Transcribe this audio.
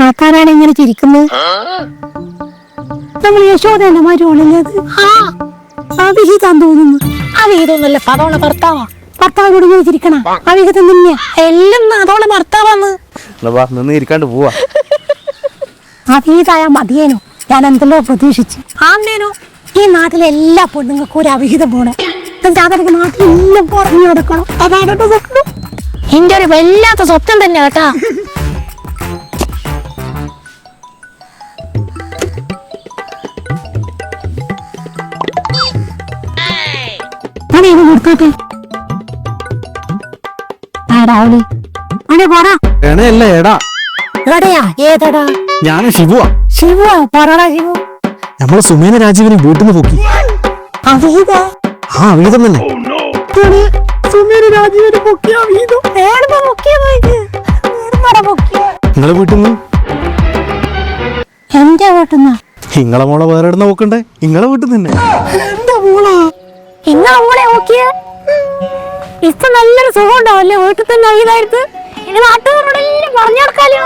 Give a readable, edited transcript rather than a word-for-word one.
ആൾക്കാരാണ് ഇങ്ങനെ ചിരിക്കുന്നത്. നമ്മൾ യശോദന്റെ മരുവളല്ലേ അത്? അവിഹിതം തോന്നുന്നു. അവിഹിതൊന്നല്ല, അതോളെ ഭർത്താവാ. ഭർത്താവിനോട് ചോദിച്ചിരിക്കണ അവിഹിതം തന്നെയാ. എല്ലാം അതോളെ ഭർത്താവാന്ന് ഇരിക്കാണ്ട് പോവാ. അവിഹിതായ മതിയേനോ, ഞാൻ എന്തെല്ലോ പ്രതീക്ഷിച്ചു. ആന്നേനോ ഈ നാട്ടിലെ എല്ലാ പെണ്ണുങ്ങൾക്കും ഒരു അവിഹിതം പോണേ. അതൊക്കെ നാട്ടിലെല്ലാം പറഞ്ഞു കൊടുക്കണം. അതാണ് സ്വപ്നം. എന്റെ ഒരു വല്ലാത്ത സ്വപ്നം തന്നെ കേട്ടാ. കൊടുത്തോട്ടെ. ഞാന് ശിവുവാ. ശിവുവാ? പറടാ ശിവു. നമ്മളെ സുമേന രാജീവിനെ വീട്ടിൽ നിന്ന് പൊക്കി. അവിഹിതം തന്നെ. സുമേന രാജീവിനെ പൊക്കിയ അവിഹിതം നിങ്ങളെ വീട്ടിൽ നിന്ന്? എന്റെ വീട്ടിൽ. നിങ്ങളെ മോളെ വേറെ ഇടുന്ന നോക്കണ്ടേ? നിങ്ങളെ വീട്ടിൽ തന്നെ. എന്റെ മോളാ? നിങ്ങളെ മോളെ നോക്കിയ ഇപ്പൊ നല്ലൊരു സുഖം ഉണ്ടാവല്ലേ വീട്ടിൽ തന്നെ. ഇനി നാട്ടുകാരോടെല്ലാം പറഞ്ഞു കൊടുക്കാലോ.